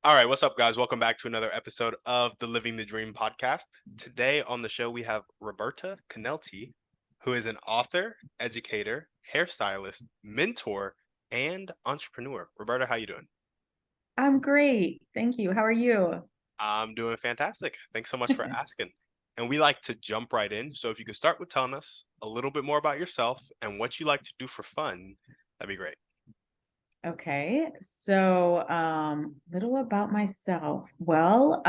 All right, what's up, guys? Welcome back to another episode of the Living the Dream podcast. Today on the show, we have Roberta Campbell, who is an author, educator, hairstylist, mentor, and entrepreneur. Roberta, how you doing? I'm great. Thank you. How are you? I'm doing fantastic. Thanks so much for asking. And we like to jump right in. So if you could start with telling us a little bit more about yourself and what you like to do for fun, that'd be great. Okay. Little about myself. So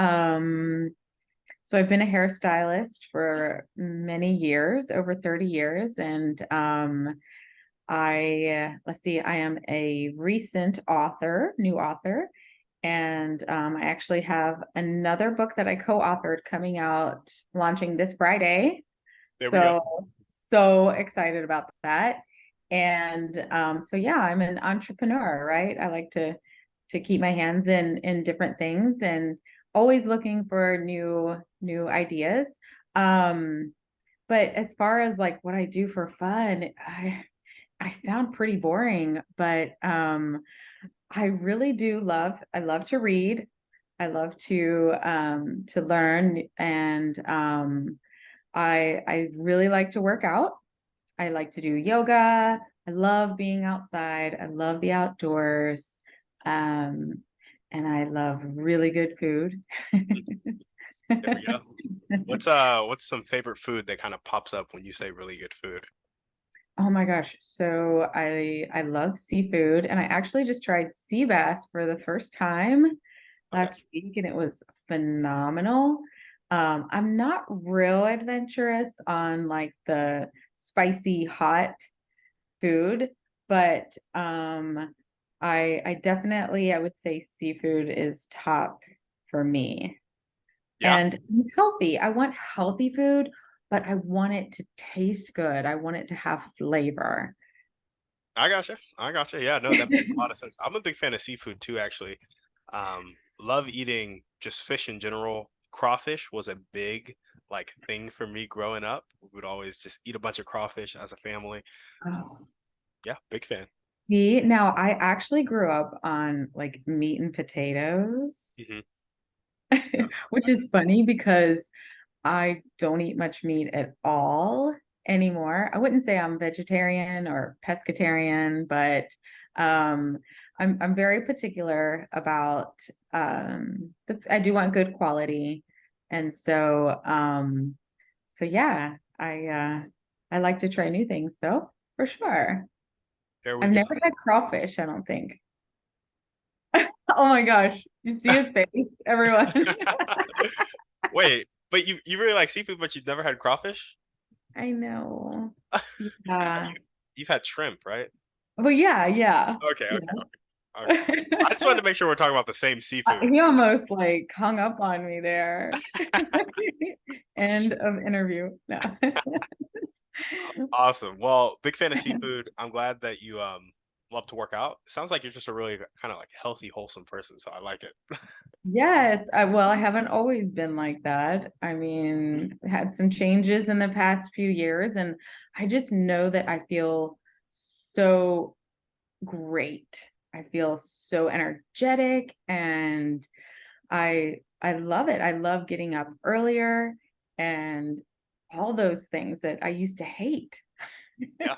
I've been a hairstylist for many years, over 30 years, and let's see, I am a recent author, new author, and I actually have another book that I co-authored coming out, launching this Friday. There we go. So excited about that. And so yeah, I'm an entrepreneur, right? I like to keep my hands in different things and always looking for new ideas. Um, but as far as like what I do for fun, I sound pretty boring, but I really do I love to read. I love to learn and I really like to work out. I like to do yoga. I love being outside. I love the outdoors. Um, and I love really good food. There we go. What's some favorite food that kind of pops up when you say really good food? Oh my gosh. So I love seafood and I actually just tried sea bass for the first time Okay. last week and it was phenomenal. I'm not real adventurous on like the spicy hot food, but I definitely I would say seafood is top for me. Yeah, And healthy. I want healthy food, but I want it to taste good. I want it to have flavor. I gotcha. I gotcha. Yeah, no, that makes a lot of sense. I'm a big fan of seafood too, actually. Love eating just fish in general. Crawfish was a big thing for me growing up. We would always just eat a bunch of crawfish as a family. So Oh. yeah, big fan. See, now I actually grew up on like meat and potatoes, Hmm. Yeah. which is funny because I don't eat much meat at all anymore. I wouldn't say I'm vegetarian or pescatarian, but um, I'm very particular about I do want good quality, and so yeah, I like to try new things though, for sure. There we I've go. never had crawfish, I don't think. Oh my gosh, you see his face, everyone. Wait, but you really like seafood, but you've never had crawfish? I know. So Yeah. you've had shrimp, right? Well, yeah, yeah. Okay, Yeah. okay, okay, okay. I just wanted to make sure we're talking about the same seafood. He almost like hung up on me there. End of interview. No. Awesome. Well, big fan of seafood. I'm glad that you love to work out. Sounds like you're just a really kind of like healthy, wholesome person, so I like it. Yes, I haven't always been like that. I mean, had some changes in the past few years, and I just know that I feel so great. I feel so energetic and I love it. I love getting up earlier and all those things that I used to hate. Yeah,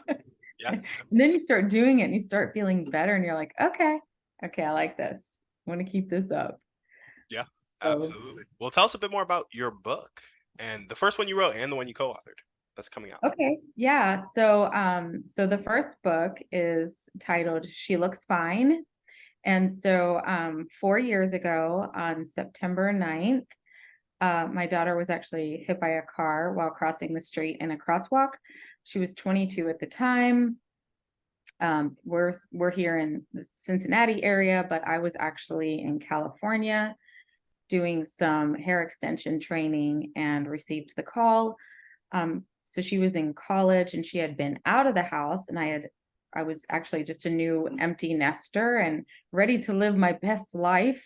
yeah, And then you start doing it and you start feeling better and you're like, okay, I like this. I want to keep this up. yeah, So, absolutely. Well, tell us a bit more about your book and the first one you wrote and the one you co-authored that's coming out. okay. Yeah. So the first book is titled She Looks Fine. And so 4 years ago on September 9th, my daughter was actually hit by a car while crossing the street in a crosswalk. She was 22 at the time. We're here in the Cincinnati area, but I was actually in California doing some hair extension training and received the call. So she was in college and she had been out of the house, and I was actually just a new empty nester and ready to live my best life.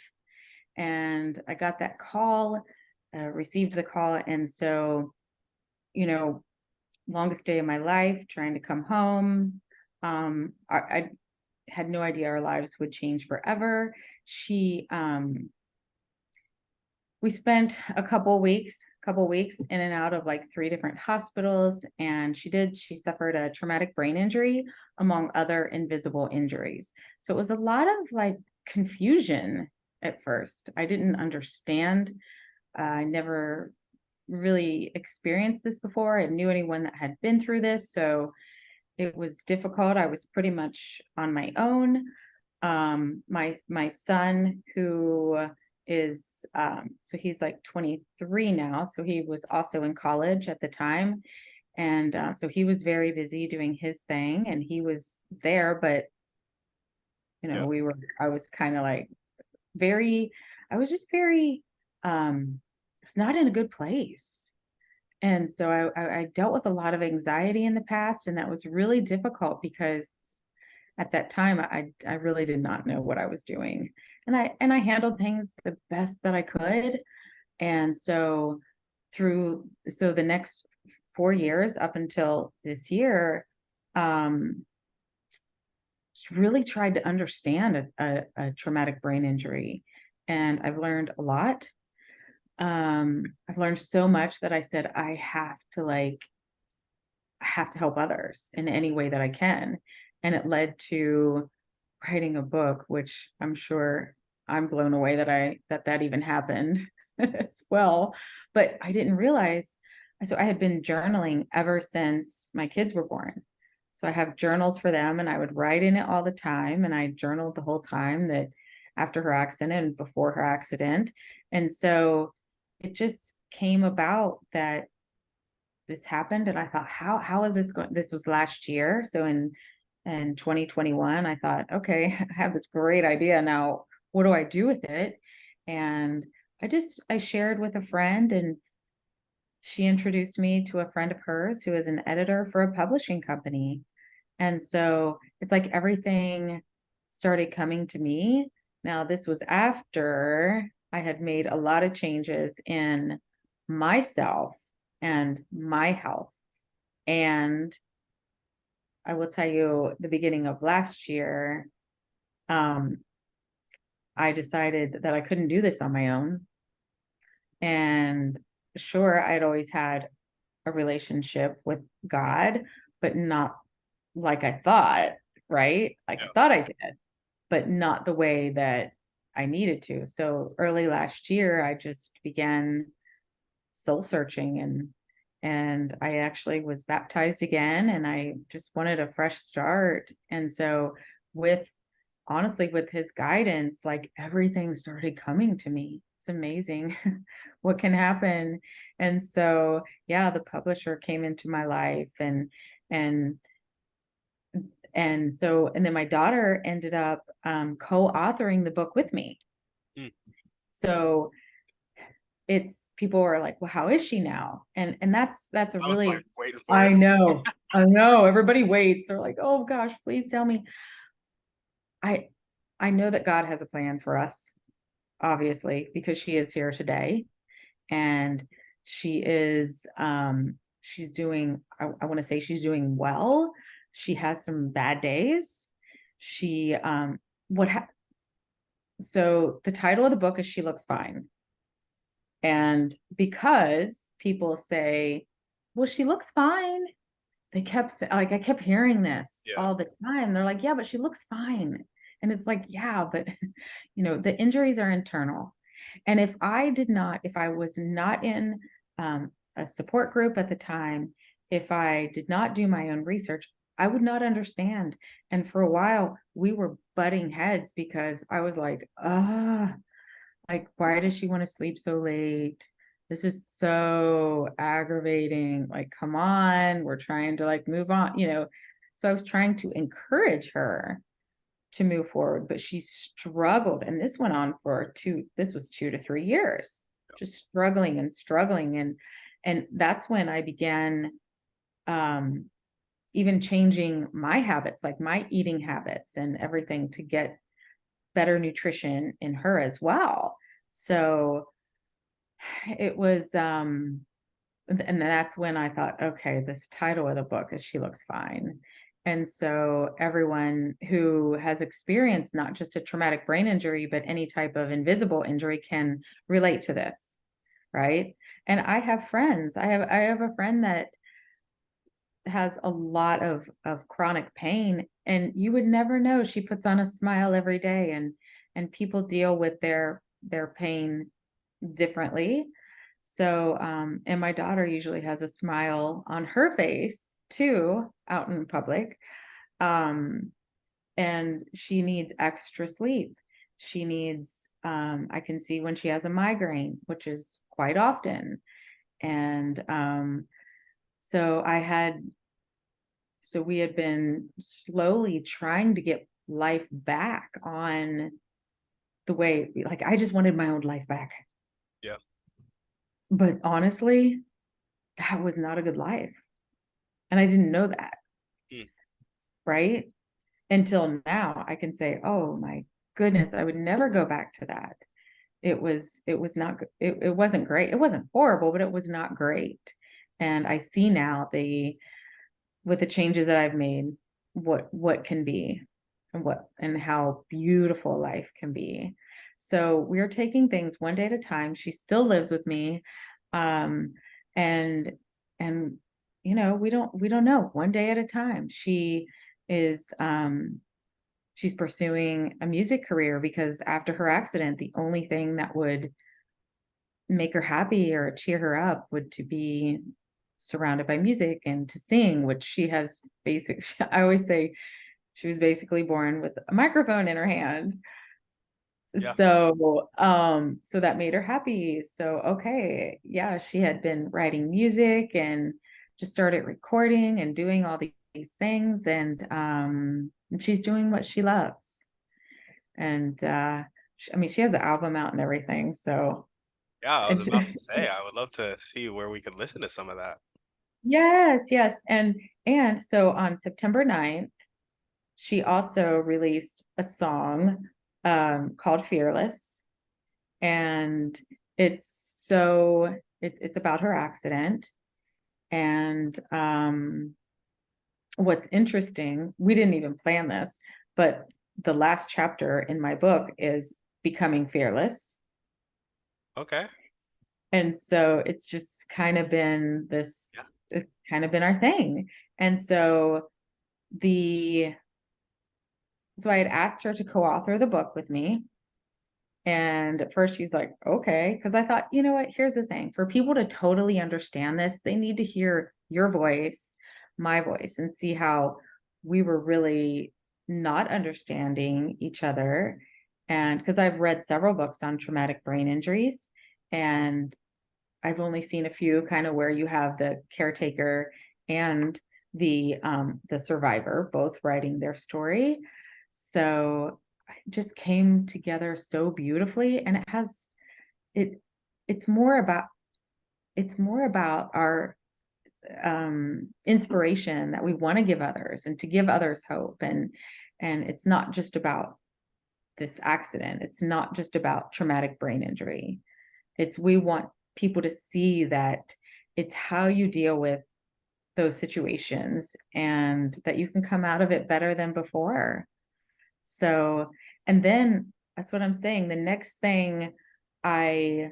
And I got that call, received the call, and so you know, longest day of my life, trying to come home. I had no idea our lives would change forever. She we spent a couple weeks in and out of like 3 different hospitals, and she suffered a traumatic brain injury among other invisible injuries. So it was a lot of like confusion at first. I didn't understand. I never really experienced this before. I knew anyone that had been through this, so it was difficult. I was pretty much on my own. My son, who is so he's like 23 now, so he was also in college at the time, and so he was very busy doing his thing, and he was there, but Yeah. I was kind of like very, I was just very, I was not in a good place. And so I dealt with a lot of anxiety in the past, and that was really difficult because at that time I really did not know what I was doing. And I handled things the best that I could. And so the next 4 years up until this year, um, really tried to understand a traumatic brain injury. And I've learned a lot. I've learned so much that I said I have to help others in any way that I can. And it led to writing a book, which I'm sure I'm blown away that even happened as well. But I didn't realize, so I had been journaling ever since my kids were born. So I have journals for them, and I would write in it all the time. And I journaled the whole time, that after her accident and before her accident. And so it just came about that this happened, and I thought, how is this going? This was last year. So in 2021, I thought, okay, I have this great idea. Now, what do I do with it? And I shared with a friend, and she introduced me to a friend of hers who is an editor for a publishing company. And so it's like everything started coming to me. Now, this was after I had made a lot of changes in myself and my health. And I will tell you, the beginning of last year, um, I decided that I couldn't do this on my own. And sure, I'd always had a relationship with God, but not like I thought, right? Like I Yeah. thought I did, but not the way that I needed to. So early last year, I just began soul searching, and I actually was baptized again, and I just wanted a fresh start. And so with honestly, with his guidance, like everything started coming to me. It's amazing what can happen. And so, yeah, the publisher came into my life, and and then my daughter ended up co-authoring the book with me. Mm. So it's people are like, well, how is she now? And that's a I was really, like waiting for I it. know, I know. Everybody waits. They're like, oh gosh, please tell me. I I know that God has a plan for us, obviously, because she is here today, and she's doing, I want to say she's doing well. She has some bad days. She what ha- So the title of the book is She Looks Fine. And because people say, well, she looks fine. Like, I kept hearing this Yeah. all the time. They're like, yeah, but she looks fine. And it's like, yeah, but the injuries are internal. And if I was not in a support group at the time, if I did not do my own research, I would not understand. And for a while, we were butting heads because I was like, why does she want to sleep so late? This is so aggravating. Like, come on, we're trying to like move on. So I was trying to encourage her to move forward, but she struggled. And this went on for this was 2 to 3 years, just struggling and struggling. And that's when I began um even changing my habits, like my eating habits and everything, to get better nutrition in her as well. So it was and that's when I thought, okay, this title of the book is She Looks Fine. And so everyone who has experienced not just a traumatic brain injury, but any type of invisible injury can relate to this, right? And I have friends. I have a friend that has a lot of chronic pain, and you would never know. She puts on a smile every day, and people deal with their pain differently. So and my daughter usually has a smile on her face too out in public. um and she needs extra sleep. She needs I can see when she has a migraine, which is quite often. And so I had so we had been slowly trying to get life back on the way, like, I just wanted my own life back. Yeah. But honestly, that was not a good life. And I didn't know that, Mm. right? Until now, I can say, oh my goodness, I would never go back to that. It was not, it wasn't great. It wasn't horrible, but it was not great. And I see now with the changes that I've made, what can be, and how beautiful life can be. So we're taking things one day at a time. She still lives with me. Um, and and we don't know, one day at a time. Is she's pursuing a music career because after her accident, the only thing that would make her happy or cheer her up would to be surrounded by music and to sing, which she has basic. I always say she was basically born with a microphone in her hand. Yeah. So that made her happy. So okay, yeah, she had been writing music and just started recording and doing all these things, and she's doing what she loves. And I mean, she has an album out and everything. So Yeah, I was it about to say I would love to see where we could listen to some of that. yes, yes. And so on September 9th, she also released a song called Fearless. And it's about her accident. And what's interesting, we didn't even plan this, but the last chapter in my book is becoming fearless. Okay. And so it's just kind of been Yeah. it's kind of been our thing. And the so I had asked her to co-author the book with me. And at first she's like, okay. Because I thought, you know what? Here's the thing. For people to totally understand this, they need to hear your voice, my voice, and see how we were really not understanding each other. And because I've read several books on traumatic brain injuries, and I've only seen a few kind of where you have the caretaker and the survivor both writing their story. So it just came together so beautifully. And it it's more about our inspiration that we want to give others and to give others hope. And it's not just about this accident. It's not just about traumatic brain injury. We want people to see that it's how you deal with those situations and that you can come out of it better than before. So, and then that's what I'm saying. The next thing I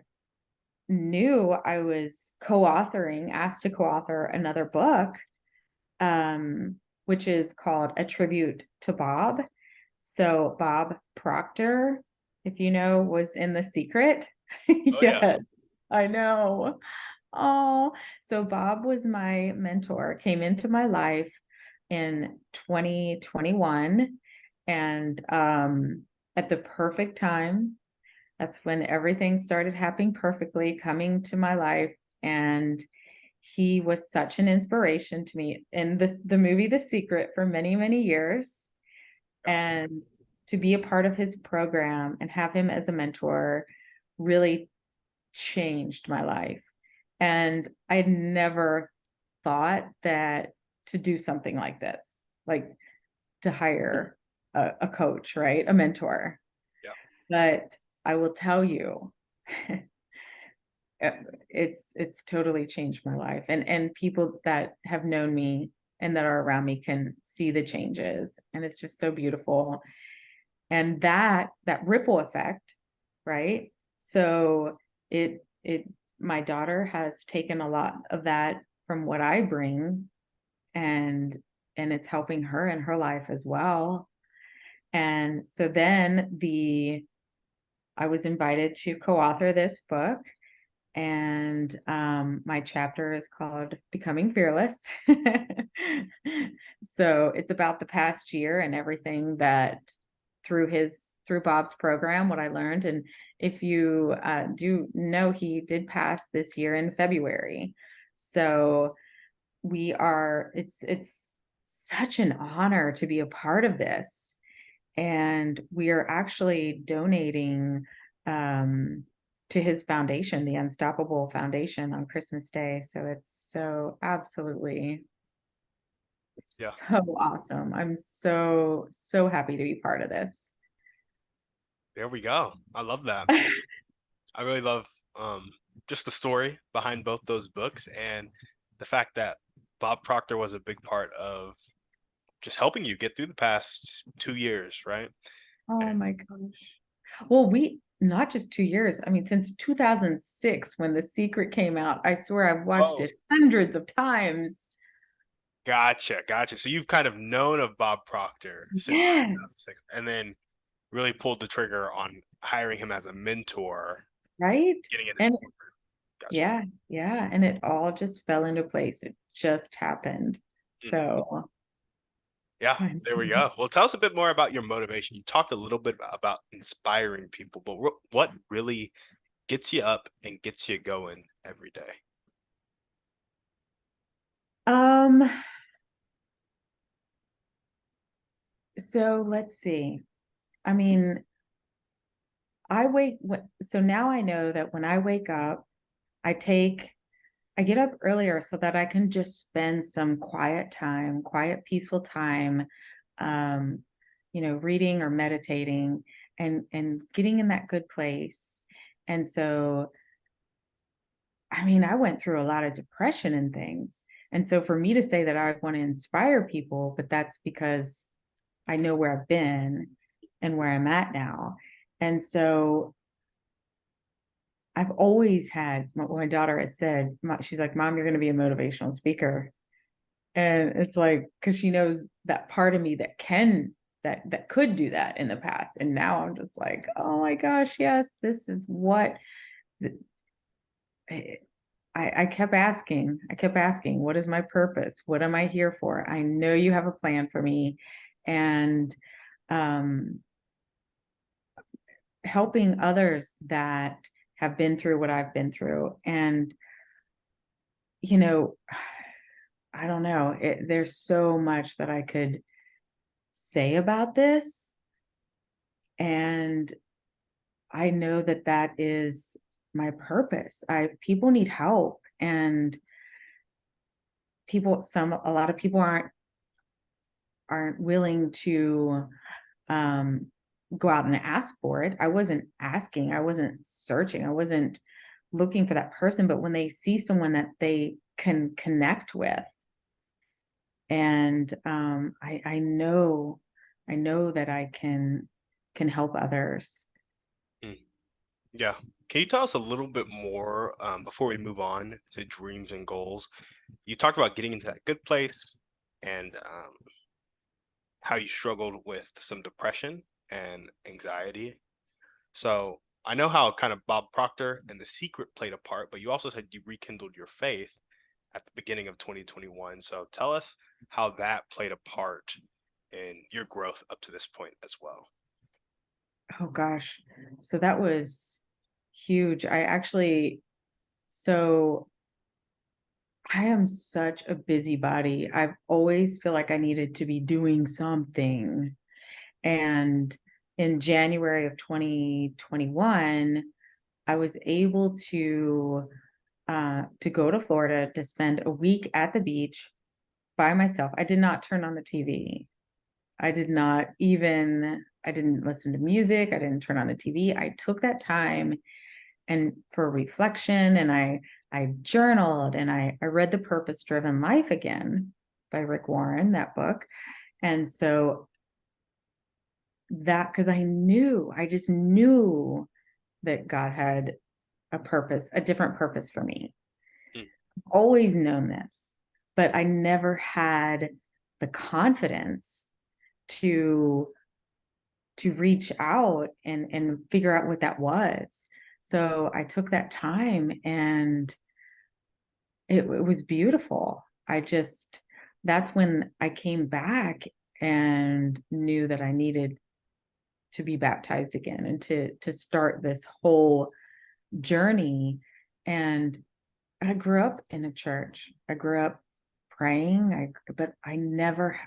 knew, I was asked to co-author another book, which is called A Tribute to Bob. So Bob Proctor, if you know, was in The Secret. Oh yeah. Yes, I know. Oh, so Bob was my mentor, came into my life in 2021, and at the perfect time. That's when everything started happening perfectly, coming to my life. And he was such an inspiration to me in the movie The Secret for many, many years. Yeah. And to be a part of his program and have him as a mentor really changed my life. And I had never thought that to do something like this, like to hire a coach, right? A mentor. Yeah. But I will tell you, it's totally changed my life. And people that have known me and that are around me can see the changes. And it's just so beautiful. And that ripple effect, right? So it my daughter has taken a lot of that from what I bring, and it's helping her in her life as well. And so then I was invited to co-author this book, and my chapter is called Becoming Fearless. So it's about the past year and everything that through Bob's program, what I learned. And if you do know, he did pass this year in February. So it's such an honor to be a part of this. And we are actually donating to his foundation, the Unstoppable Foundation, on Christmas Day. So it's so absolutely Yeah. so awesome. I'm so, so happy to be part of this. There we go. I love that. I really love just the story behind both those books, and the fact that Bob Proctor was a big part of just helping you get through the past 2 years, right? Oh And my gosh. Well, not just 2 years. I mean, since 2006, when The Secret came out, I swear I've watched oh, it hundreds of times. gotcha. So you've kind of known of Bob Proctor since Yes. 2006, and then really pulled the trigger on hiring him as a mentor, Right. getting into his And work. Gotcha. yeah, yeah. And it all just fell into place. It just happened. Mm. So Yeah, I'm there we go. Well, tell us a bit more about your motivation. You talked a little bit about inspiring people, but what really gets you up and gets you going every day? um so let's see. I mean, so now I know that when I wake up, I get up earlier so that I can just spend some quiet, peaceful time, um, reading or meditating, and getting in that good place. And so, I mean, I went through a lot of depression and things. And so for me to say that I want to inspire people, but that's because I know where I've been and where I'm at now. And so I've always had, my daughter has said, she's like, Mom, you're going to be a motivational speaker. And it's like, because she knows that part of me that could do that in the past. And now I'm just like, oh my gosh, yes, this is what I, I kept asking, what is my purpose? What am I here for? I know you have a plan for me. And um, helping others that have been through what I've been through. And, you know, I don't know, there's so much that I could say about this. And I know that that is my purpose. People need help, and a lot of people aren't willing to um, go out and ask for it. I wasn't asking, I wasn't searching, I wasn't looking for that person. But when they see someone that they can connect with, and I know that I can help others. Mm. Yeah. Can you tell us a little bit more before we move on to dreams and goals? You talked about getting into that good place, and how you struggled with some depression and anxiety. So I know how kind of Bob Proctor and The Secret played a part, but you also said you rekindled your faith at the beginning of 2021. So tell us how that played a part in your growth up to this point as well. Oh gosh. So that was huge. So I am such a busybody. I've always feel like I needed to be doing something. And in January of 2021, I was able to go to Florida to spend a week at the beach by myself. I did not turn on the TV. I didn't listen to music. I didn't turn on the TV. I took that time and for reflection, and I journaled, and I read The Purpose Driven Life again. by Rick Warren, that book. And so that, because I just knew that God had a purpose, a different purpose for me. Mm. Always known this, but I never had the confidence to reach out and figure out what that was. So I took that time, and it was beautiful. That's when I came back and knew that I needed to be baptized again and to start this whole journey. And I grew up in a church. I grew up praying, but I never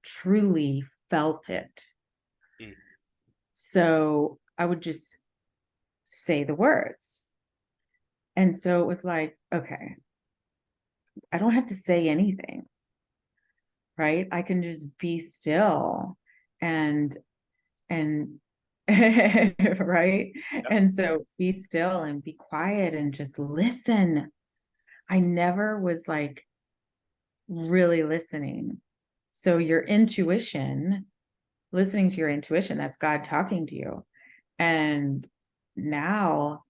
truly felt it. Mm. So I would just say the words. And so it was like, okay, I don't have to say anything, right? I can just be still and right. Yeah. And so be still and be quiet and just listen. I never was like really listening. So your intuition, listening to your intuition, that's God talking to you. And now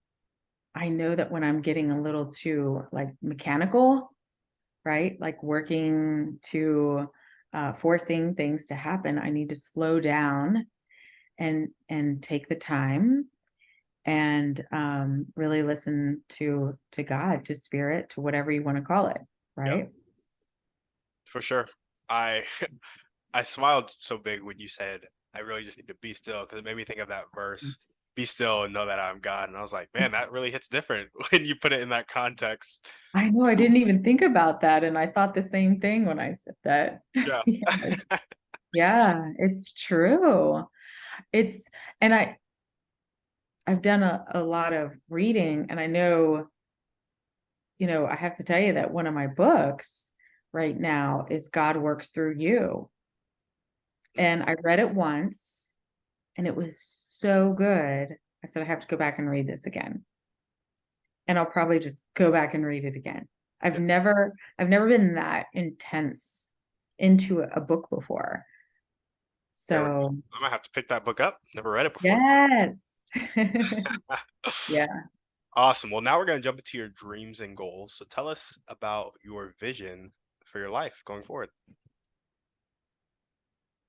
I know that when I'm getting a little too like mechanical, right? Like working to forcing things to happen, I need to slow down and take the time and really listen to God, to spirit, to whatever you want to call it, Yeah, right? for sure. I I smiled so big when you said I really just need to be still, because it made me think of that verse, be still and know that I'm God. And I was like, man, that really hits different when you put it in that context. I know, I didn't even think about that, and I thought the same thing when I said that. Yeah. Yes. Yeah, it's true. It's and I've done a lot of reading, and I know, I have to tell you that one of my books right now is God Works Through You. Mm. And I read it once, and it was so good. I said, I have to go back and read this again. And I'll probably just go back and read it again. I've Yeah. never been that intense into a book before. There we go. So I might have to pick that book up. Never read it before. yes. Yeah. Awesome. Well, now we're going to jump into your dreams and goals. So tell us about your vision for your life going forward.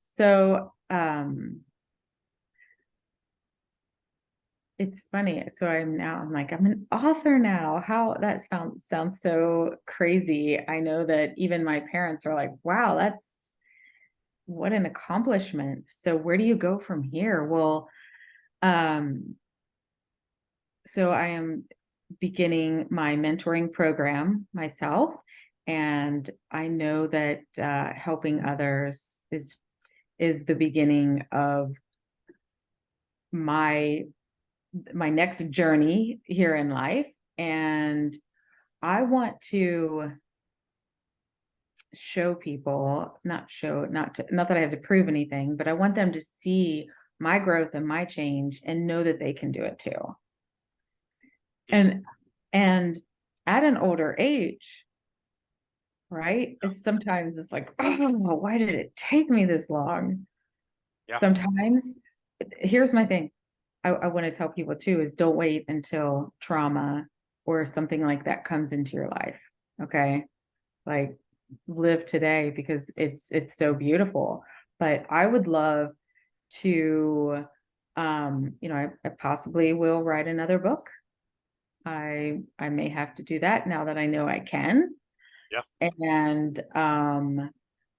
So it's funny. So I'm like, I'm an author now. How that sounds so crazy. I know that even my parents are like, wow, that's what an accomplishment. So where do you go from here? Well, um, so I am beginning my mentoring program myself. And I know that helping others is the beginning of my next journey here in life. And I want to show people, not that I have to prove anything, but I want them to see my growth and my change and know that they can do it too. Mm. And at an older age, right? Sometimes it's like, oh, why did it take me this long? Yeah. Sometimes, here's my thing. I want to tell people too is don't wait until trauma or something like that comes into your life. Okay. Like live today because it's so beautiful. But I would love to I possibly will write another book. I may have to do that now that I know I can. Yeah. And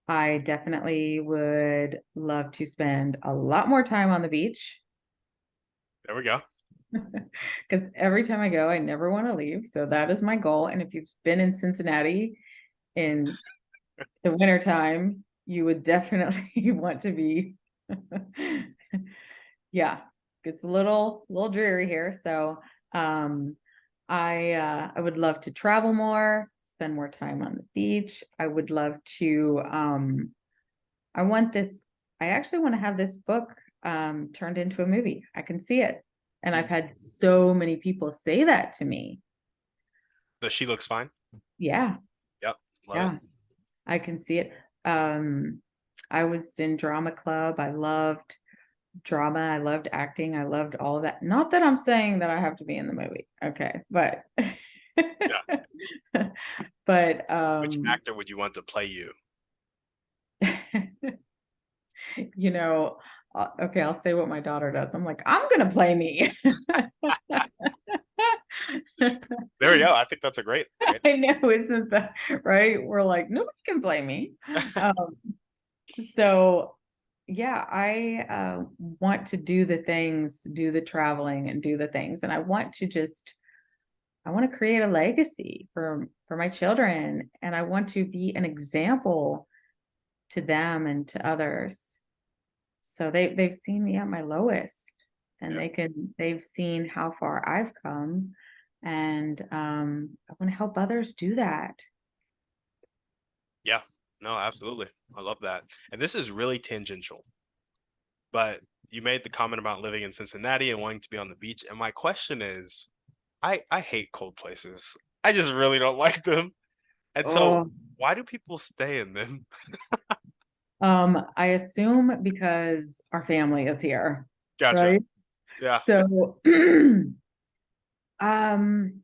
I definitely would love to spend a lot more time on the beach There we go. because every time I go, I never want to leave. So that is my goal. And if you've been in Cincinnati in the wintertime, you would definitely want to be. Yeah, it's a little dreary here. So I would love to travel more, spend more time on the beach. I would love to I want this, I actually want to have this book turned into a movie. I can see it. And I've Mm. had so many people say that to me. The She Looks Fine. Yeah, Yep. Love it. yeah. I can see it. I was in drama club. I loved drama. I loved acting. I loved all of that. Not that I'm saying that I have to be in the movie. Okay. But Yeah. but Which actor would you want to play you? you know, okay, I'll say what my daughter does. I'm like, I'm gonna play me. There we go. I think that's a great. I know, isn't that right? We're like, nobody can play me. Um, so yeah, I want to do the things, do the traveling and do the things. And I want to create a legacy for my children. And I want to be an example to them and to others. So they've seen me at my lowest, and Yeah. they've seen how far I've come. And I want to help others do that. Yeah. No, absolutely. I love that. And this is really tangential, but you made the comment about living in Cincinnati and wanting to be on the beach. And my question is, I hate cold places. I just really don't like them. And so Oh, why do people stay in them? I assume because our family is here, Gotcha. right? Yeah. So, um,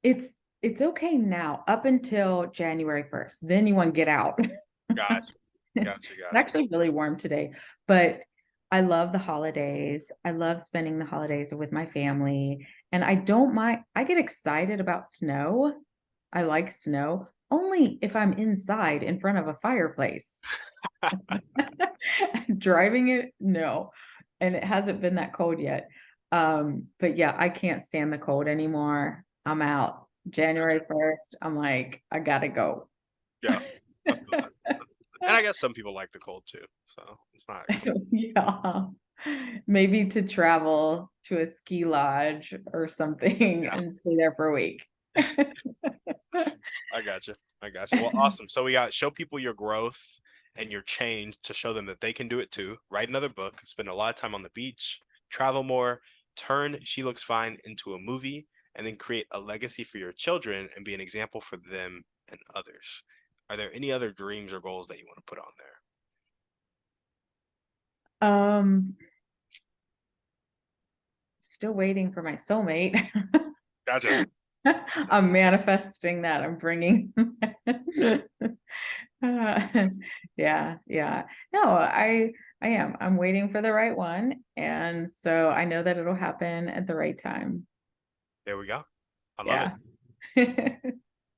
it's it's okay now up until January 1st. Then you want to get out. Gotcha. Gotcha. It's Gotcha. actually really warm today, but I love the holidays. I love spending the holidays with my family, and I don't mind. I get excited about snow. I like snow only if I'm inside in front of a fireplace. Driving it, no. And it hasn't been that cold yet. But yeah, I can't stand the cold anymore. I'm out. Gotcha. January 1st, I'm like, I gotta go. Yeah. I feel that. And I guess some people like the cold too. So it's not Yeah. Maybe to travel to a ski lodge or something yeah. and stay there for a week. I gotcha. I gotcha. Well, awesome. So we got show people your growth and your change to show them that they can do it too. Write another book, spend a lot of time on the beach, travel more, turn She Looks Fine into a movie, and then create a legacy for your children and be an example for them and others. Are there any other dreams or goals that you want to put on there? Um, Still waiting for my soulmate. Gotcha. I'm manifesting that. I'm bringing. Yeah, yeah. No, I am. I'm waiting for the right one, and so I know that it'll happen at the right time. There we go. I love it. Yeah.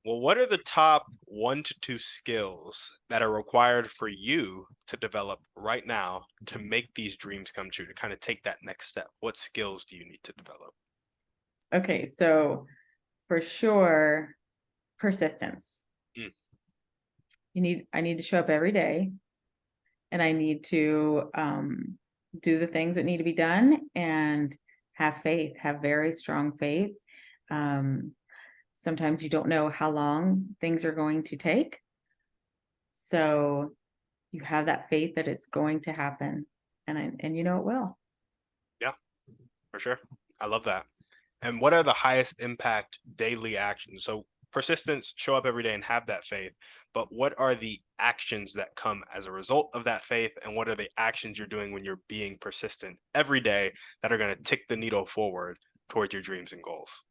Well, what are the top 1 to 2 skills that are required for you to develop right now to make these dreams come true, to kind of take that next step? What skills do you need to develop? Okay, so for sure, persistence. Mm, I need to show up every day, and I need to do the things that need to be done and have faith, have very strong faith. Um, Sometimes you don't know how long things are going to take. So you have that faith that it's going to happen, and you know it will. yeah, for sure. I love that. And what are the highest impact daily actions? So persistence, show up every day and have that faith. But what are the actions that come as a result of that faith? And what are the actions you're doing when you're being persistent every day that are going to tick the needle forward towards your dreams and goals?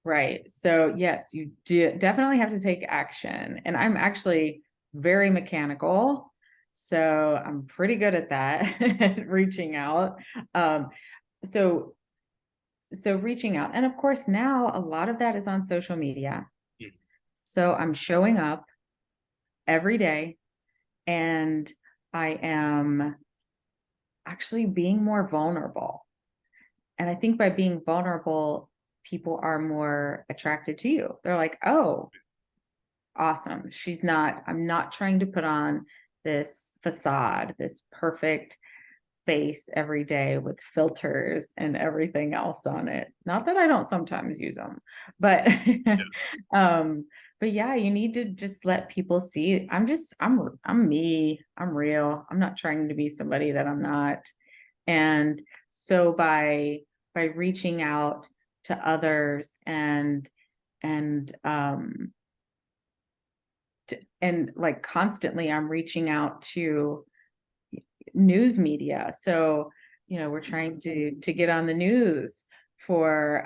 Right. So yes, you do definitely have to take action. And I'm actually very mechanical. So I'm pretty good at that, reaching out. Um, so reaching out. And of course, now a lot of that is on social media. Mm, So I'm showing up every day, and I am actually being more vulnerable. And I think by being vulnerable, people are more attracted to you. They're like, oh, awesome. I'm not trying to put on this facade, this perfect face every day with filters and everything else on it. Not that I don't sometimes use them, but yeah, um, but yeah, you need to just let people see I'm me, I'm real. I'm not trying to be somebody that I'm not. And so by reaching out to others and and like constantly I'm reaching out to news media. So, we're trying to get on the news for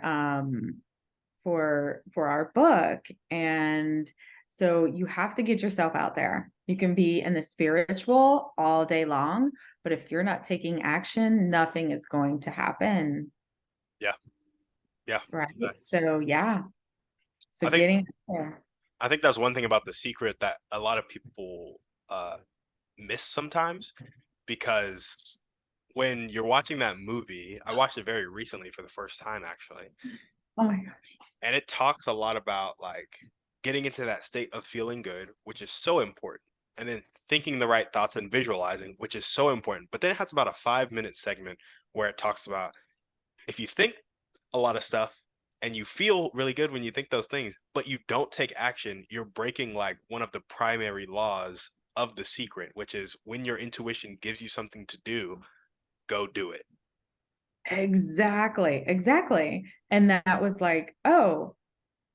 for our book. And so you have to get yourself out there. You can be in the spiritual all day long, but if you're not taking action, nothing is going to happen. Yeah. Yeah. Right. That's, So yeah. So I think getting there. I think that's one thing about The Secret that a lot of people uh miss sometimes, because when you're watching that movie, I watched it very recently for the first time actually, Oh my God. and it talks a lot about like getting into that state of feeling good, which is so important, and then thinking the right thoughts and visualizing, which is so important. But then it has about a 5 minute segment where it talks about if you think a lot of stuff and you feel really good when you think those things, but you don't take action, you're breaking like one of the primary laws of The Secret, which is when your intuition gives you something to do, go do it. Exactly. Exactly. And that was like, oh,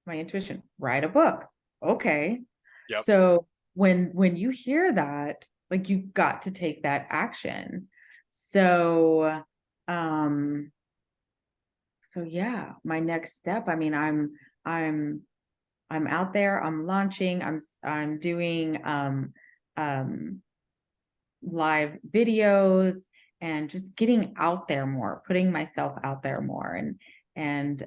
my intuition, write a book. Okay. Yep. So when you hear that, like you've got to take that action. So um so yeah, my next step, I mean, I'm I'm out there, I'm launching, I'm doing um live videos and just getting out there more, putting myself out there more. And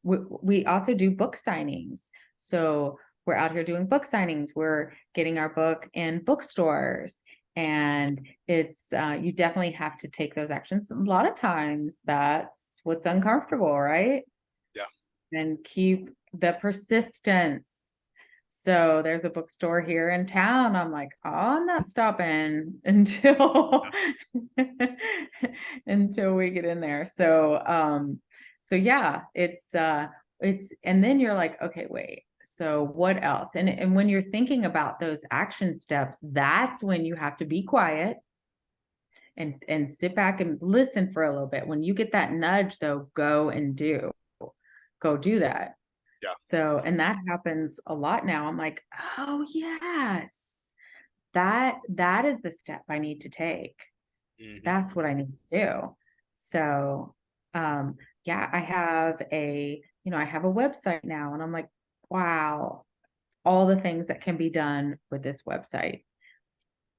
we also do book signings. So we're out here doing book signings. We're getting our book in bookstores. And it's you definitely have to take those actions. A lot of times that's what's uncomfortable, right? Yeah. And keep the persistence. So there's a bookstore here in town. I'm like, oh, I'm not stopping until until we get in there. So yeah, it's and then you're like, okay, wait. So what else? And when you're thinking about those action steps, that's when you have to be quiet and sit back and listen for a little bit. When you get that nudge though, go do that. Yeah. So, and that happens a lot now. I'm like, oh yes, that is the step I need to take. Hmm. That's what I need to do. So, um, yeah, I have a website now, and I'm like, wow, all the things that can be done with this website.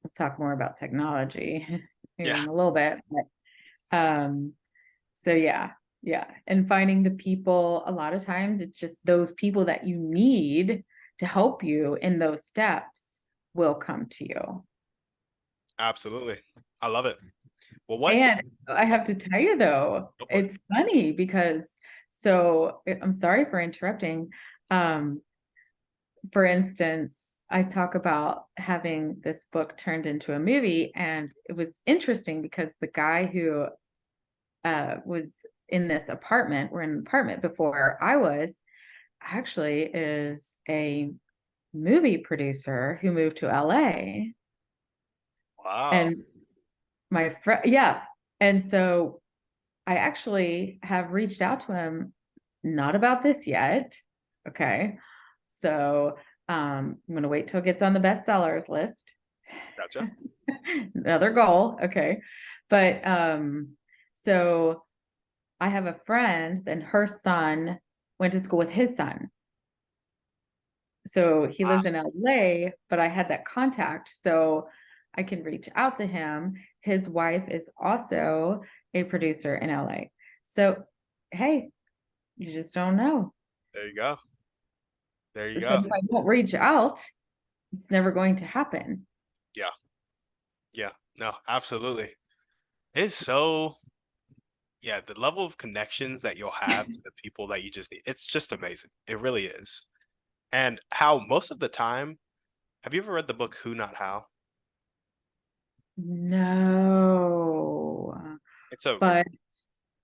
We'll talk more about technology Yeah. in a little bit, but so yeah, yeah. And finding the people, a lot of times it's just those people that you need to help you in those steps will come to you. Absolutely. I love it. Well, what? And I Oh, have to tell you though, go for it. it's funny because I'm sorry for interrupting. Um, for instance, I talk about having this book turned into a movie, and it was interesting because the guy who was in this apartment, we're in an apartment before I was, actually is a movie producer who moved to LA. Wow. And my friend, yeah. And so I actually have reached out to him, not about this yet. Okay. So I'm going to wait till it gets on the bestsellers list. Gotcha. Another goal. Okay. But so I have a friend and her son went to school with his son. So he Wow. lives in LA, but I had that contact. So I can reach out to him. His wife is also a producer in LA. So, hey, you just don't know. There you go. There you But go. if I don't reach out, it's never going to happen. Yeah. Yeah. No, absolutely. It's so, yeah, the level of connections that you'll have to the people that you just need, it's just amazing. It really is. And how most of the time, have you ever read the book Who Not How? No, It's a, but oh,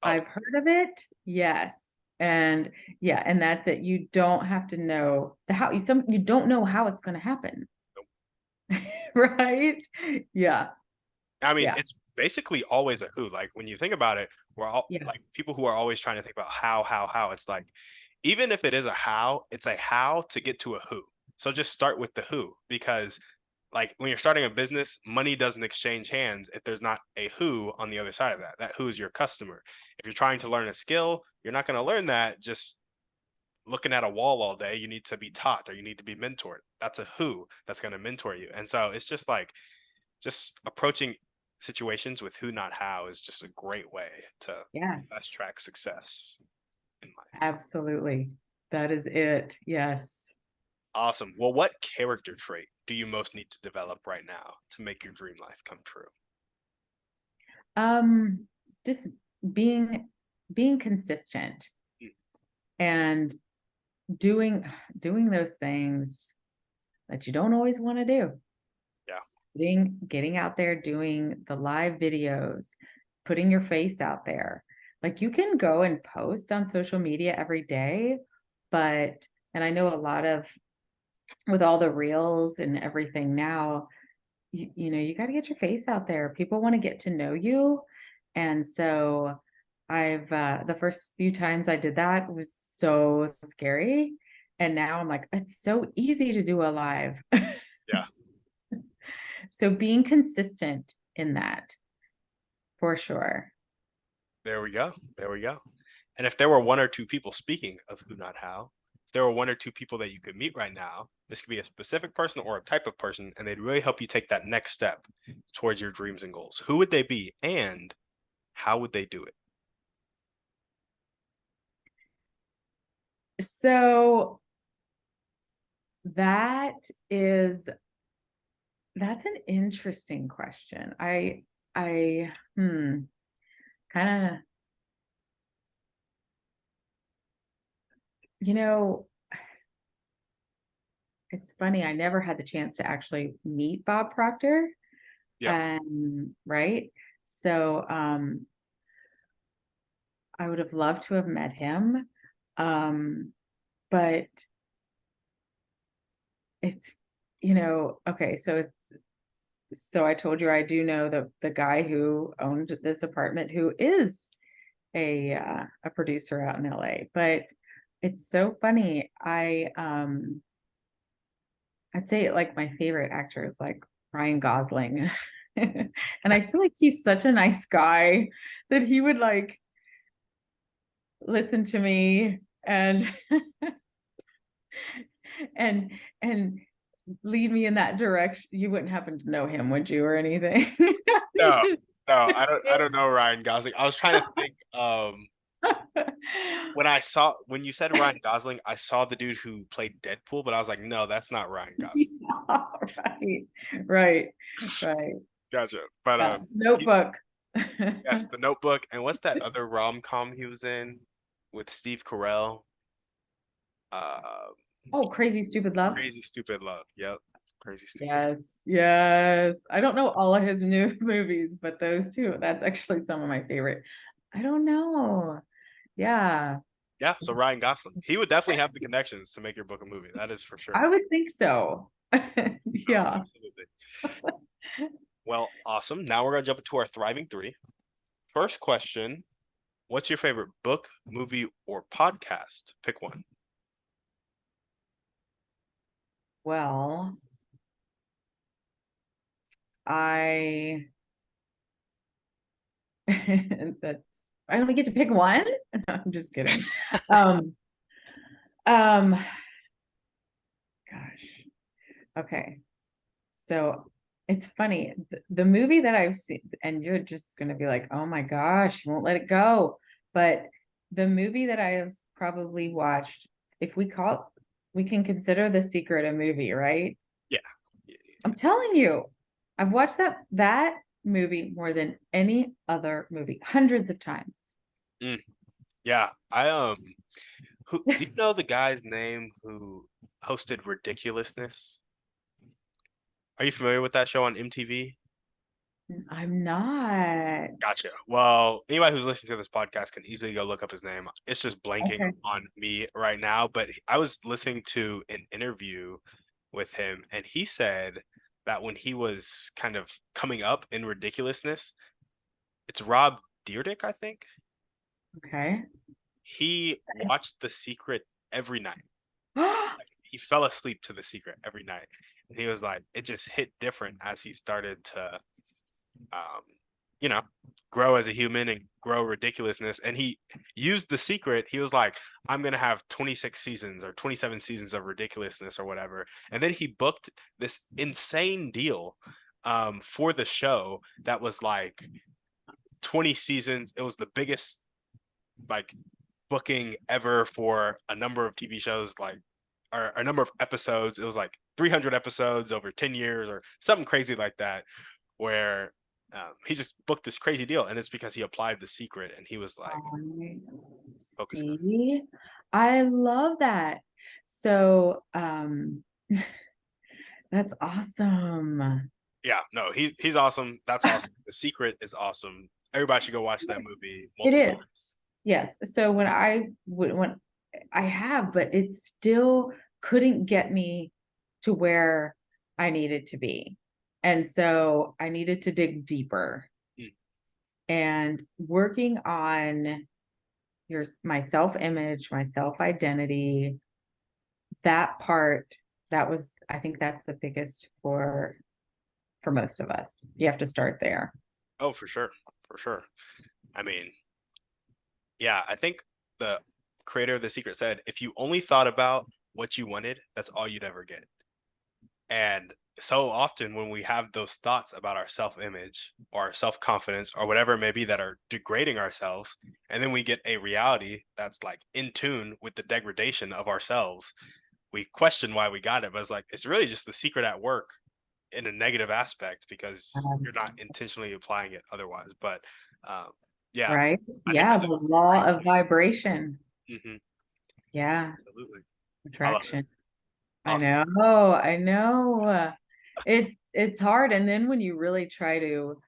I've heard of it. Yes. And yeah, and that's it. You don't have to know the how you don't know how it's going to happen. Right? Yeah. I mean, Yeah. it's basically always a who. Like when you think about it, we're all Yeah. like people who are always trying to think about how. It's like, even if it is a how, it's a how to get to a who. So just start with the who, because like when you're starting a business, money doesn't exchange hands if there's not a who on the other side of that. That who is your customer. If you're trying to learn a skill, you're not going to learn that just looking at a wall all day. You need to be taught or you need to be mentored. That's a who that's going to mentor you. And so it's just like just approaching situations with who, not how, is just a great way to Yeah, fast track success in life. absolutely. That is it. Yes. Awesome. Well, what character trait do you most need to develop right now to make your dream life come true? Um, just being being consistent Mm. and doing those things that you don't always want to do. Yeah. Getting out there, doing the live videos, putting your face out there. Like you can go and post on social media every day, but and I know a lot of with all the reels and everything now, you know, you got to get your face out there. People want to get to know you. And so I've the first few times I did that was so scary. And now I'm like, it's so easy to do a live. Yeah. So being consistent in that for sure. There we go. There we go. And if there were one or two people, speaking of who, not how, if there were one or two people that you could meet right now, this could be a specific person or a type of person, and they'd really help you take that next step towards your dreams and goals. Who would they be and how would they do it? So that is that's an interesting question. I kind of, you know, it's funny. I never had the chance to actually meet Bob Proctor. Yep. And right. So I would have loved to have met him. But it's, okay, so I told you I do know the guy who owned this apartment who is a producer out in LA. But it's so funny. I'd say like my favorite actor is like Ryan Gosling. And I feel like he's such a nice guy that he would like listen to me and and and lead me in that direction. You wouldn't happen to know him, would you, or anything? No, no, I don't know Ryan Gosling. I was trying to think when you said Ryan Gosling, I saw the dude who played Deadpool, but I was like, no, that's not Ryan Gosling. Right, right, right. Gotcha. But Yeah. Notebook. yes, The Notebook. And what's that other rom-com he was in with Steve Carell? Uh, Oh, Crazy Stupid Love. Crazy Stupid Love. Yep. Crazy Stupid. Yes, yes. I don't know all of his new movies, but those two, that's actually some of my favorite. I don't know. Yeah, Yeah, so Ryan Gosling. He would definitely have the connections to make your book a movie. That is for sure. I would think so. No, Yeah. absolutely. Well, awesome. Now we're gonna jump into our thriving three. First question: what's your favorite book, movie, or podcast? Pick one. Well, I that's I only get to pick one. I'm just kidding. Um, um, gosh. Okay. So it's funny. The movie that I've seen, and you're just gonna be like, oh my gosh, you won't let it go. But the movie that I have probably watched, if we can consider The Secret a movie, right? Yeah. I'm telling you, I've watched that movie more than any other movie, hundreds of times. Mm, yeah. Who do you know the guy's name who hosted Ridiculousness? Are you familiar with that show on MTV? I'm not. Gotcha. Well, anybody who's listening to this podcast can easily go look up his name. It's just blanking Okay. on me right now, but I was listening to an interview with him, and he said that when he was kind of coming up in ridiculousness, it's Rob Deerdick, I think. Okay. He watched The Secret every night. he fell asleep to The Secret every night, and he was like, it just hit different as he started to, um, you know, grow as a human and grow ridiculousness. And he used The Secret. He was like, I'm gonna have 26 seasons or 27 seasons of ridiculousness or whatever. And then he booked this insane deal for the show that was like 20 seasons. It was the biggest like booking ever for a number of TV shows, like or a number of episodes. It was like 300 episodes over 10 years or something crazy like that, where he just booked this crazy deal, and it's because he applied The Secret, and he was like I focusing on. see. I love that. So, that's awesome. Yeah, no, he's awesome. That's awesome. The Secret is awesome. Everybody should go watch that movie It multiple is. times. Yes. So when I have, but it still couldn't get me to where I needed to be. And so I needed to dig deeper Mm. and working on my self-image, my self-identity, that part, I think that's the biggest for most of us. You have to start there. Oh, for sure, for sure. I mean, yeah, I think the creator of The Secret said, if you only thought about what you wanted, that's all you'd ever get. And so often when we have those thoughts about our self-image or our self-confidence or whatever it may be that are degrading ourselves, and then we get a reality that's like in tune with the degradation of ourselves, we question why we got it. But it's like it's really just the secret at work in a negative aspect because Um, you're not intentionally applying it otherwise. But um, yeah, right? I think Yeah, that's a the law great of vibration. point. Yeah, Absolutely. I love it. attraction. I Awesome. know, I know. It's hard. And then when you really try to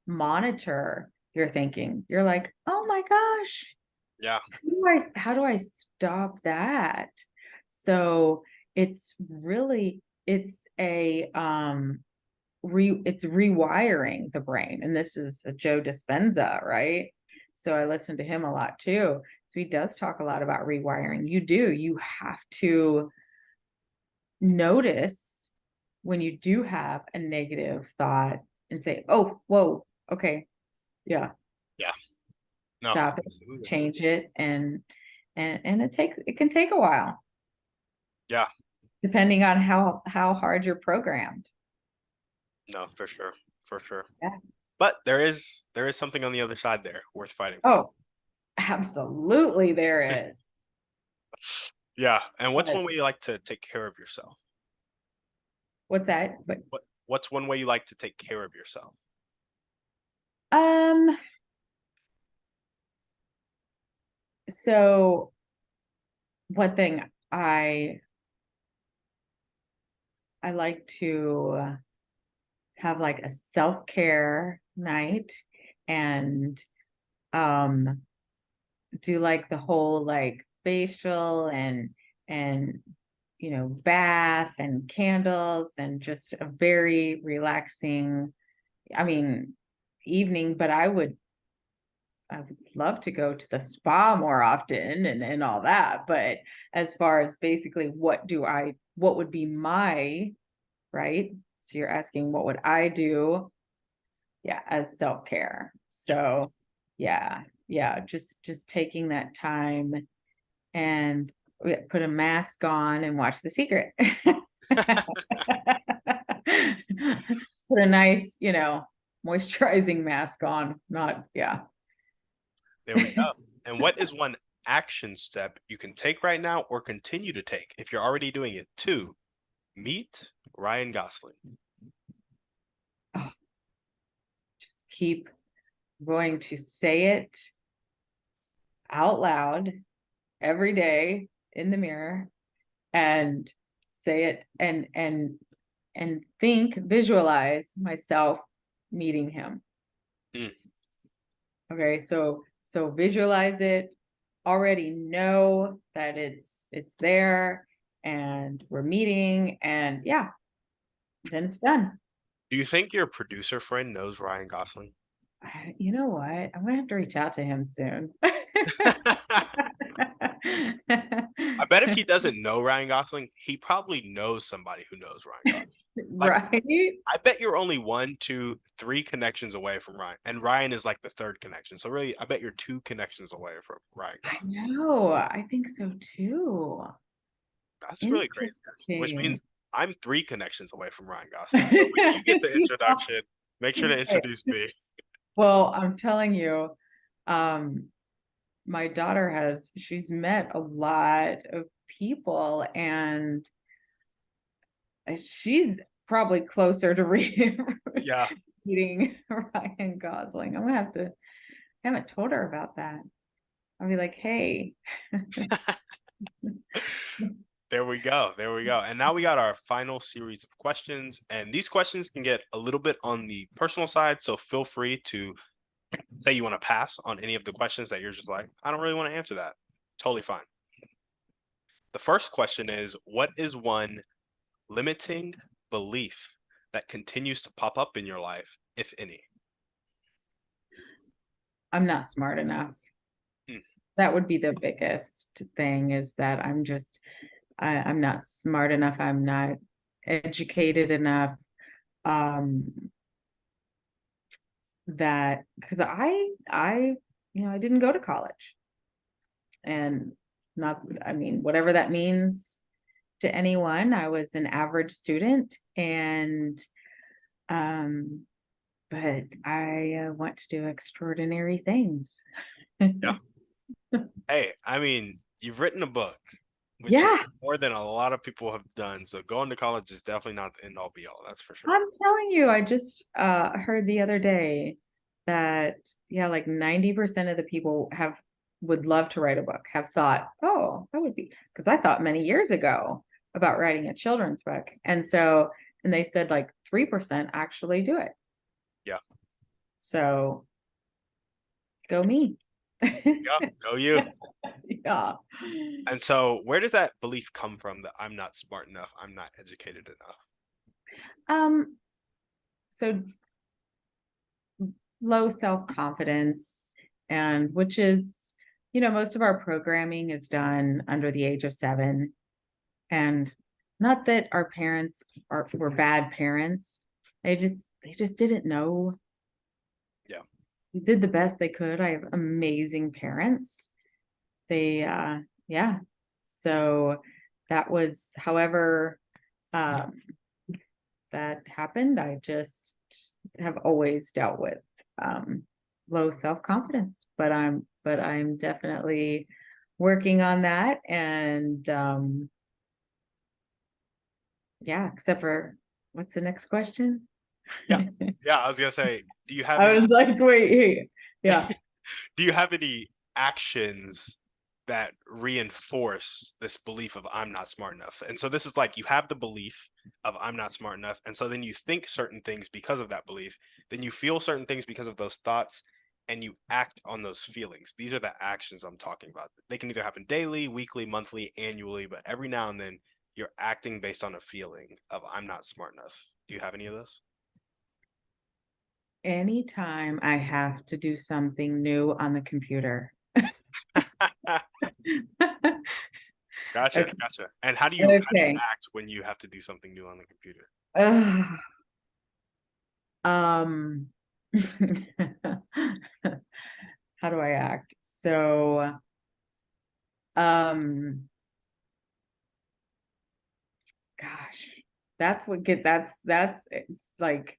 monitor your thinking, you're like, oh my gosh, Yeah. how do I stop that? So it's really it's a it's rewiring the brain. And this is a Joe Dispenza, right? So I listen to him a lot too. So he does talk a lot about rewiring. You have to notice when you do have a negative thought and say, oh, whoa, okay, yeah, Yeah. No, stop it, absolutely. change it, and it can take a while, Yeah. depending on how hard you're programmed. No, for sure. For sure. Yeah. But there is something on the other side there worth fighting for. Oh, absolutely there is. Yeah. And what's But one way you like to take care of yourself? what's that? But What's one way you like to take care of yourself? um, so one thing I like to have like a self-care night and um do like the whole like facial and bath and candles and just a very relaxing, I mean, evening. But I would love to go to the spa more often and all that. But as far as basically what would be my right? So you're asking what would I do? Yeah, as self-care. Yeah. So yeah, yeah, just taking that time and put a mask on and watch The Secret. Put a nice, moisturizing mask on. Not, yeah. There we go. And what is one action step you can take right now or continue to take if you're already doing it to meet Ryan Gosling? Oh, just keep going to say it out loud every day in the mirror and say it and visualize myself meeting him. Mm. Okay, so visualize it, already know that it's there and we're meeting, and yeah, then it's done. Do you think your producer friend knows Ryan Gosling? You know what? I'm gonna have to reach out to him soon. bet if he doesn't know Ryan Gosling, he probably knows somebody who knows Ryan Gosling. Like, Right? I bet you're only 1, 2, 3 connections away from Ryan, and Ryan is like the third connection. So really, I bet you're 2 connections away from Ryan I Gosling. know. I think so too. That's really crazy, actually, which Interesting. means I'm 3 connections away from Ryan Gosling. So when you get the introduction, make sure to Right. introduce me. Well, I'm telling you, um, my daughter she's met a lot of people, and she's probably closer to Yeah. reading Ryan Gosling. I haven't told her about that. I'll be like, hey. There we go. There we go. And now we got our final series of questions. And these questions can get a little bit on the personal side. So feel free to say you want to pass on any of the questions that you're just like, I don't really want to answer that. Totally fine. The first question is, what is one limiting belief that continues to pop up in your life, if any? I'm not smart enough. Hmm. That would be the biggest thing, is that I'm not smart enough. I'm not educated enough. Um, that because I didn't go to college, and not, I mean, whatever that means to anyone. I was an average student, and um, but I want to do extraordinary things. Yeah. Hey, I mean, you've written a book, which is Yeah, more than a lot of people have done. So going to college is definitely not the end all be all. That's for sure. I'm telling you, I just heard the other day that, yeah, like 90% of the people would love to write a book, have thought, oh, that would be, because I thought many years ago about writing a children's book. And they said like 3% actually do it. Yeah. So go me. Yeah. Go you. Yeah. And so where does that belief come from that I'm not smart enough, I'm not educated enough? Um, so low self-confidence, and which is, most of our programming is done under the age of 7. And not that our parents were bad parents. They just didn't know. Yeah. They did the best they could. I have amazing parents. They yeah. So that was, however, um that happened. I just have always dealt with um, low self-confidence, but I'm definitely working on that. And yeah, except for, what's the next question? Yeah. Yeah. I was gonna say, do you have I any was like, wait, hey, yeah. do you have any actions that reinforce this belief of I'm not smart enough? And so this is like you have the belief of I'm not smart enough. And so then you think certain things because of that belief. Then you feel certain things because of those thoughts and you act on those feelings. These are the actions I'm talking about. They can either happen daily, weekly, monthly, annually, but every now and then you're acting based on a feeling of I'm not smart enough. Do you have any of this? Anytime I have to do something new on the computer. Gotcha, Okay. gotcha. And how do you Okay. act when you have to do something new on the computer? Ugh. Um, how do I act? So, um, gosh, that's it's like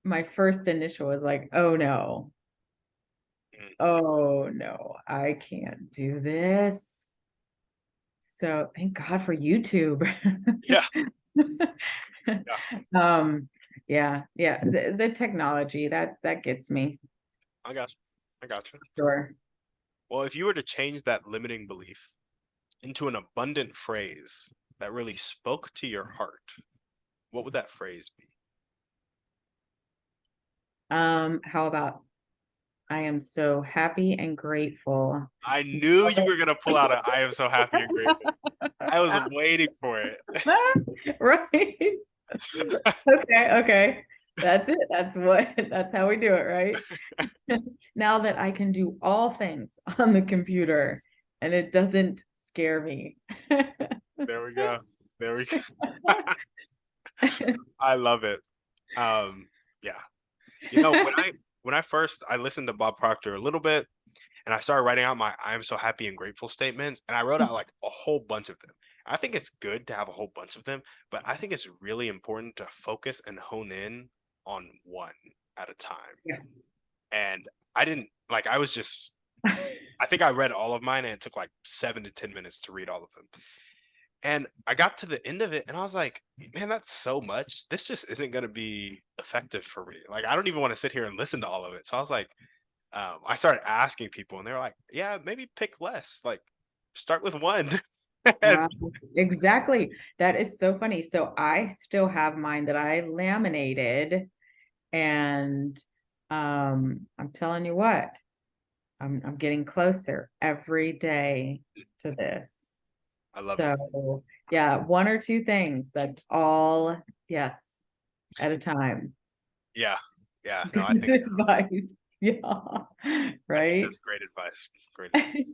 my first initial was like, Mm, oh no, I can't do this. So thank God for YouTube. yeah, yeah, Yeah, the technology that gets me. I got you. I got you. Sure. Well, if you were to change that limiting belief into an abundant phrase that really spoke to your heart, what would that phrase be? How about, I am so happy and grateful. I knew you were gonna pull out a I am so happy and grateful. I was waiting for it. Right. Okay. That's it. That's how we do it, right? Now that I can do all things on the computer and it doesn't scare me. There we go. There we go. I love it. Yeah. When I first I listened to Bob Proctor a little bit, and I started writing out my "I am so happy and grateful" statements, and I wrote out like a whole bunch of them. I think it's good to have a whole bunch of them, but I think it's really important to focus and hone in on one at a time. Yeah. And I didn't like I was just I think I read all of mine and it took like 7 to 10 minutes to read all of them. And I got to the end of it and I was like, man, that's so much. This just isn't going to be effective for me. Like, I don't even want to sit here and listen to all of it. So I was like, I started asking people and they were like, yeah, maybe pick less. Like, start with one. Wow, exactly. That is so funny. So I still have mine that I laminated, and I'm telling you what, I'm getting closer every day to this. I love it. So yeah, one or two things. That's all. Yes, at a time. Yeah. Yeah. No, Good advice. Yeah. I think Right. that's great advice. Great advice.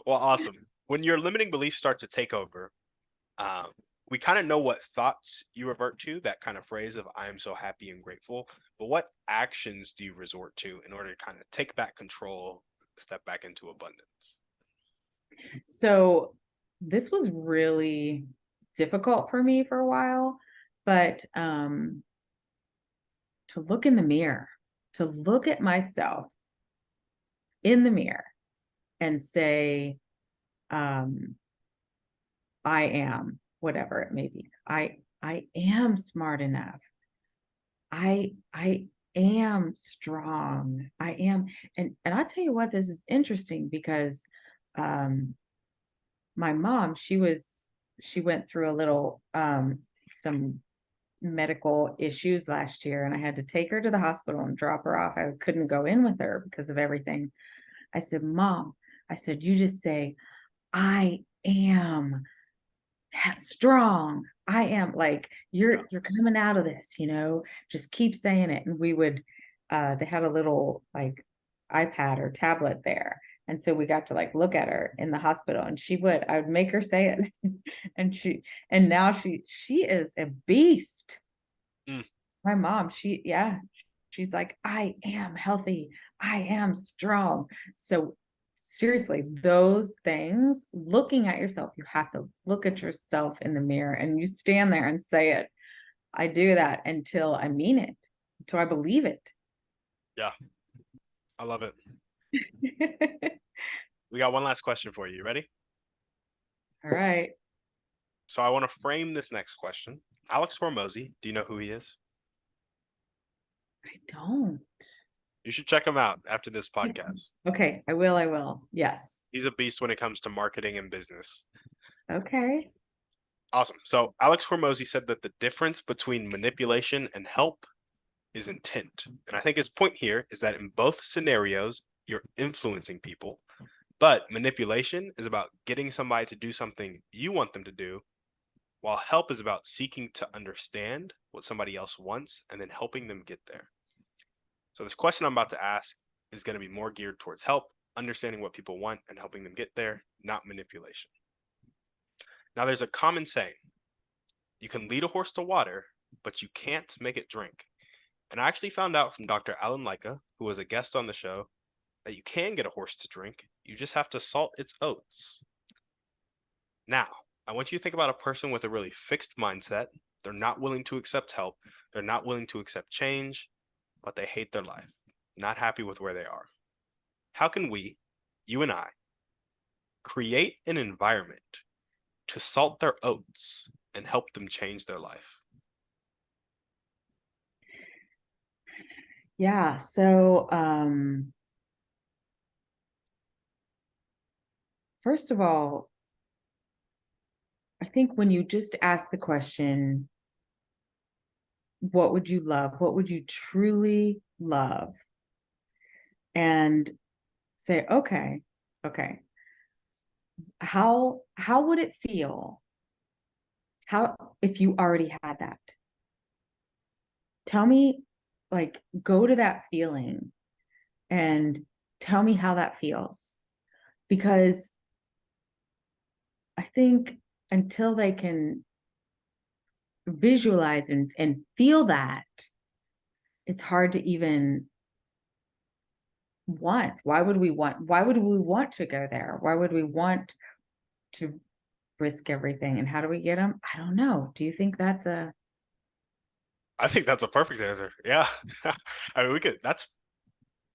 Well, awesome. When your limiting beliefs start to take over, um, we kind of know what thoughts you revert to, that kind of phrase of "I am so happy and grateful." But what actions do you resort to in order to kind of take back control, step back into abundance? So this was really difficult for me for a while, but to look in the mirror, to look at myself in the mirror and say, um, I am whatever it may be. I am smart enough. I am strong. I am, and I'll tell you what, this is interesting because um my mom, she went through a little some medical issues last year, and I had to take her to the hospital and drop her off. I couldn't go in with her because of everything. I said, Mom, I said, you just say, I am that strong. I am, like, Yeah. you're coming out of this, just keep saying it. And we would they had a little like iPad or tablet there. And so we got to like look at her in the hospital, and I would make her say it. And now she is a beast. Mm, My mom, yeah, she's like, I am healthy. I am strong. So seriously, those things, looking at yourself, you have to look at yourself in the mirror and you stand there and say it. I do that until I mean it, until I believe it. yeah. I love it. We got one last question for you. You ready? All right. So I want to frame this next question. Alex Hormozy, do you know who he is? I don't. You should check him out after this podcast. Okay, I will. I will. Yes. He's a beast when it comes to marketing and business. Okay. Awesome. So Alex Hormozy said that the difference between manipulation and help is intent. And I think his point here is that in both scenarios, you're influencing people, but manipulation is about getting somebody to do something you want them to do, while help is about seeking to understand what somebody else wants and then helping them get there. So this question I'm about to ask is going to be more geared towards help, understanding what people want and helping them get there, not manipulation. Now, there's a common saying: you can lead a horse to water, but you can't make it drink. And I actually found out from Dr. Alan Leica, who was a guest on the show, that you can get a horse to drink. You just have to salt its oats. Now, I want you to think about a person with a really fixed mindset. They're not willing to accept help. They're not willing to accept change, but they hate their life, not happy with where they are. How can we, you and I, create an environment to salt their oats and help them change their life? Yeah. So, first of all, I think when you just ask the question, what would you love? What would you truly love? And say, okay, how would it feel? How, if you already had that? Tell me, like, go to that feeling and tell me how that feels. Because I think until they can visualize and feel that, it's hard to even want. Why would we want to go there? Why would we want to risk everything? And how do we get them? I don't know. Do you think that's a I think that's a perfect answer. Yeah. I mean, we could, that's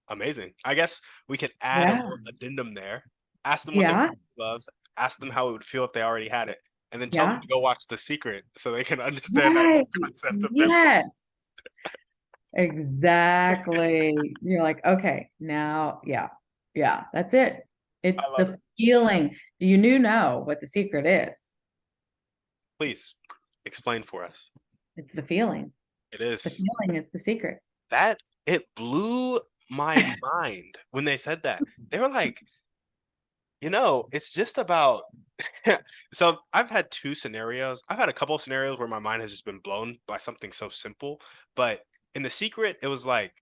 amazing. I guess we could add a yeah, little addendum there. Ask them what they yeah, love. Ask them how it would feel if they already had it, and then tell them yeah, to go watch The Secret so they can understand that right, whole concept of memory. yes, exactly. You're like, okay, now, yeah, yeah, that's it. I It's love the it. feeling. You know what the secret is. Please explain for us. It's the feeling. It The is feeling is the secret. that it blew my mind when they said that. They were like, it's just about. So I've had two scenarios. I've had a couple of scenarios where my mind has just been blown by something so simple. But in The Secret, it was like,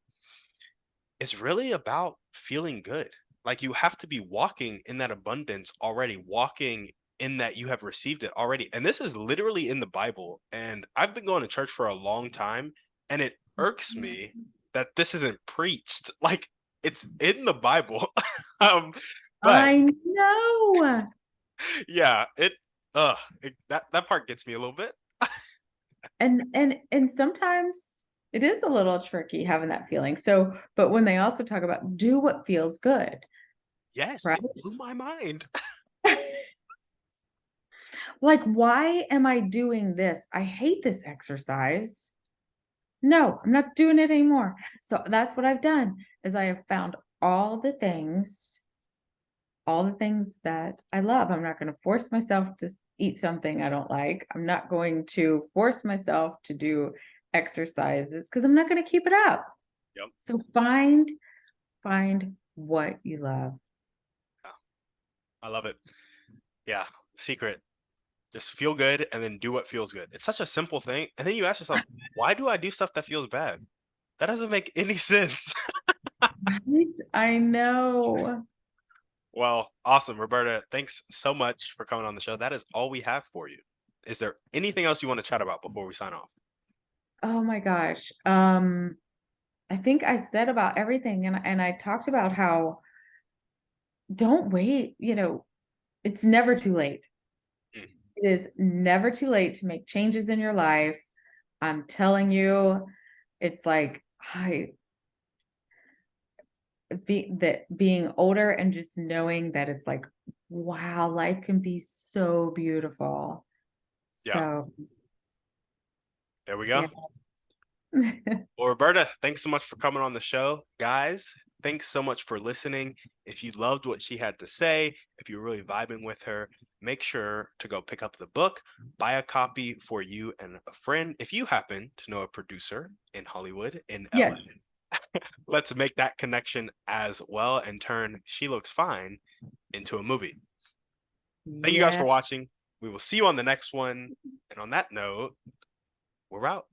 it's really about feeling good. Like you have to be walking in that abundance already, walking in that you have received it already. And this is literally in the Bible. And I've been going to church for a long time, and it irks me that this isn't preached. Like it's in the Bible. um, but I know. yeah, that part gets me a little bit. And sometimes it is a little tricky having that feeling. So, but when they also talk about do what feels good, Yes, right? it blew my mind. Like, why am I doing this? I hate this exercise. No, I'm not doing it anymore. So that's what I've done is I have found all the things, all the things that I love. I'm not going to force myself to eat something I don't like. I'm not going to force myself to do exercises because I'm not going to keep it up. Yep. So find what you love. Yeah, I love it. Yeah. Secret. Just feel good and then do what feels good. It's such a simple thing. And then you ask yourself, why do I do stuff that feels bad? That doesn't make any sense. Right? I know. Well, awesome, Roberta. Thanks so much for coming on the show. That is all we have for you. Is there anything else you want to chat about before we sign off? Oh my gosh. I think I said about everything and I talked about how don't wait, it's never too late. Mm, It is never too late to make changes in your life. I'm telling you, it's like being older and just knowing that it's like, wow, life can be so beautiful. yeah, So there we yeah. go. Well, Roberta, thanks so much for coming on the show. Guys, thanks so much for listening. If you loved what she had to say, if you're really vibing with her, make sure to go pick up the book, buy a copy for you and a friend. If you happen to know a producer in Hollywood, in LA, Yes. let's make that connection as well and turn She Looks Fine into a movie. Thank you guys Yeah. for watching. We will see you on the next one. And on that note, we're out.